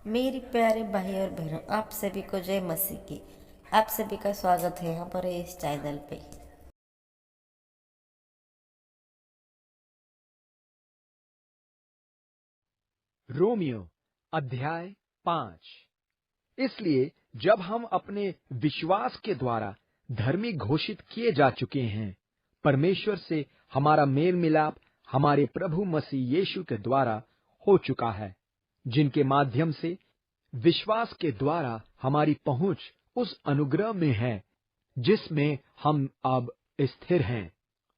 मेरी प्यारे भाई और बहनों, आप सभी को जय मसीह की। आप सभी का स्वागत है हमारे इस चैनल पे। रोमियो अध्याय 5। इसलिए जब हम अपने विश्वास के द्वारा धर्मी घोषित किए जा चुके हैं, परमेश्वर से हमारा मेल मिलाप हमारे प्रभु मसीह यीशु के द्वारा हो चुका है, जिनके माध्यम से विश्वास के द्वारा हमारी पहुंच उस अनुग्रह में है जिसमें हम अब स्थिर हैं।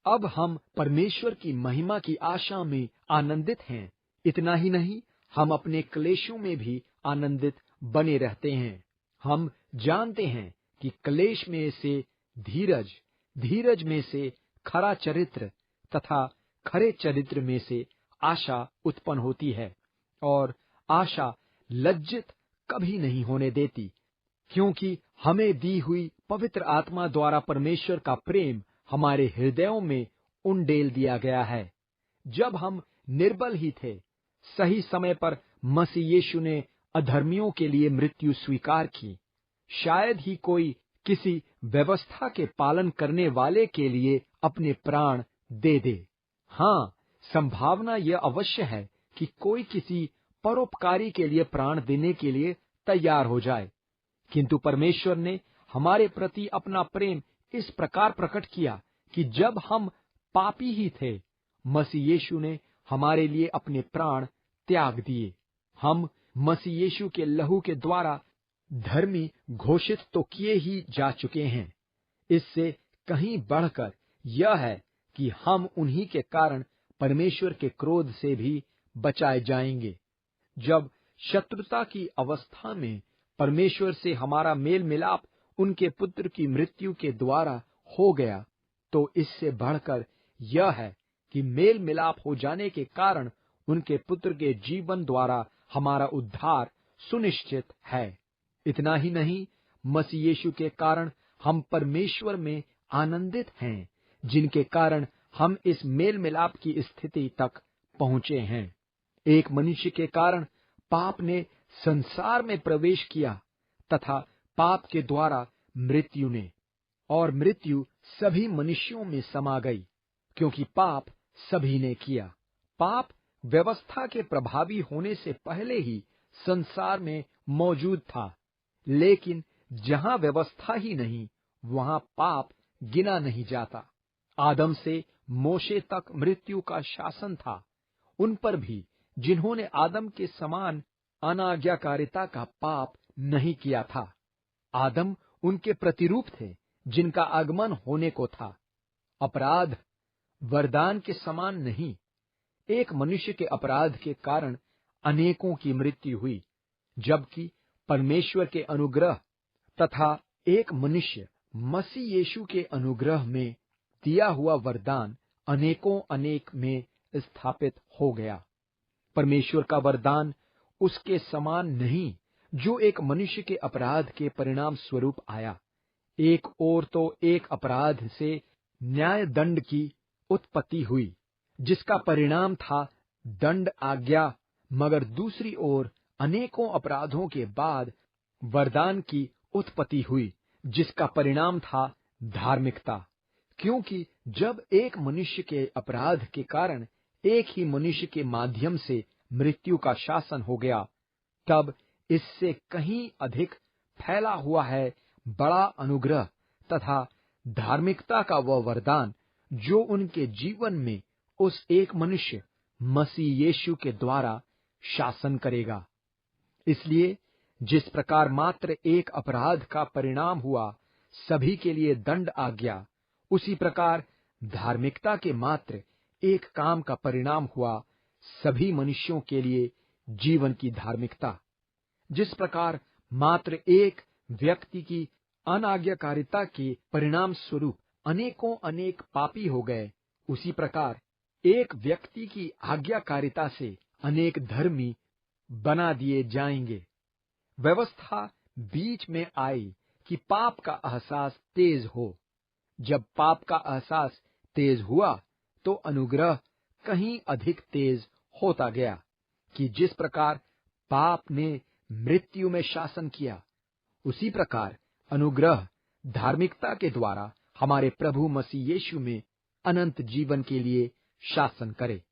अब हम परमेश्वर की महिमा की आशा में आनंदित हैं। इतना ही नहीं, हम अपने क्लेशों में भी आनंदित बने रहते हैं। हम जानते हैं कि क्लेश में से धीरज, धीरज में से खरा चरित्र तथा खरे चरित्र में से आशा उत्पन्न होती है, और आशा लज्जित कभी नहीं होने देती, क्योंकि हमें दी हुई पवित्र आत्मा द्वारा परमेश्वर का प्रेम हमारे हृदयों में उंडेल दिया गया है। जब हम निर्बल ही थे, सही समय पर मसीह यीशु ने अधर्मियों के लिए मृत्यु स्वीकार की। शायद ही कोई किसी व्यवस्था के पालन करने वाले के लिए अपने प्राण दे दे। हाँ, संभावना यह अवश्य है कि कोई किसी परोपकारी के लिए प्राण देने के लिए तैयार हो जाए, किंतु परमेश्वर ने हमारे प्रति अपना प्रेम इस प्रकार प्रकट किया कि जब हम पापी ही थे, मसीह यीशु ने हमारे लिए अपने प्राण त्याग दिए। हम मसीह यीशु के लहू के द्वारा धर्मी घोषित तो किए ही जा चुके हैं। इससे कहीं बढ़कर यह है कि हम उन्हीं के कारण परमेश्वर के क्रोध से भी बचाए जाएंगे। जब शत्रुता की अवस्था में परमेश्वर से हमारा मेल मिलाप उनके पुत्र की मृत्यु के द्वारा हो गया, तो इससे बढ़कर यह है कि मेल मिलाप हो जाने के कारण उनके पुत्र के जीवन द्वारा हमारा उद्धार सुनिश्चित है। इतना ही नहीं, मसीह यीशु के कारण हम परमेश्वर में आनंदित हैं, जिनके कारण हम इस मेल मिलाप की स्थिति तक पहुंचे हैं। एक मनुष्य के कारण पाप ने संसार में प्रवेश किया, तथा पाप के द्वारा मृत्यु ने, और मृत्यु सभी मनुष्यों में समा गई, क्योंकि पाप सभी ने किया। पाप व्यवस्था के प्रभावी होने से पहले ही संसार में मौजूद था, लेकिन जहां व्यवस्था ही नहीं, वहां पाप गिना नहीं जाता। आदम से मोशे तक मृत्यु का शासन था, उन पर भी जिन्होंने आदम के समान अनाज्ञाकारिता का पाप नहीं किया था। आदम उनके प्रतिरूप थे, जिनका आगमन होने को था। अपराध वरदान के समान नहीं। एक मनुष्य के अपराध के कारण अनेकों की मृत्यु हुई, जबकि परमेश्वर के अनुग्रह तथा एक मनुष्य मसीह यीशु के अनुग्रह में दिया हुआ वरदान अनेकों अनेक में स्थापित हो गया। परमेश्वर का वरदान उसके समान नहीं, जो एक मनुष्य के अपराध के परिणाम स्वरूप आया। एक ओर तो एक अपराध से न्याय दंड की उत्पत्ति हुई, जिसका परिणाम था दंड आज्ञा, मगर दूसरी ओर अनेकों अपराधों के बाद वरदान की उत्पत्ति हुई, जिसका परिणाम था धार्मिकता। क्योंकि जब एक मनुष्य के अपराध के कारण एक ही मनुष्य के माध्यम से मृत्यु का शासन हो गया, तब इससे कहीं अधिक फैला हुआ है बड़ा अनुग्रह तथा धार्मिकता का वह वरदान, जो उनके जीवन में उस एक मनुष्य मसीह यीशु के द्वारा शासन करेगा। इसलिए जिस प्रकार मात्र एक अपराध का परिणाम हुआ सभी के लिए दंड आज्ञा, उसी प्रकार धार्मिकता के मात्र एक काम का परिणाम हुआ सभी मनुष्यों के लिए जीवन की धार्मिकता। जिस प्रकार मात्र एक व्यक्ति की अनाज्ञाकारिता के परिणाम स्वरूप अनेकों अनेक पापी हो गए, उसी प्रकार एक व्यक्ति की आज्ञाकारिता से अनेक धर्मी बना दिए जाएंगे। व्यवस्था बीच में आई कि पाप का एहसास तेज हो। जब पाप का एहसास तेज हुआ, तो अनुग्रह कहीं अधिक तेज होता गया, कि जिस प्रकार पाप ने मृत्यु में शासन किया, उसी प्रकार अनुग्रह धार्मिकता के द्वारा हमारे प्रभु मसीह यीशु में अनंत जीवन के लिए शासन करे।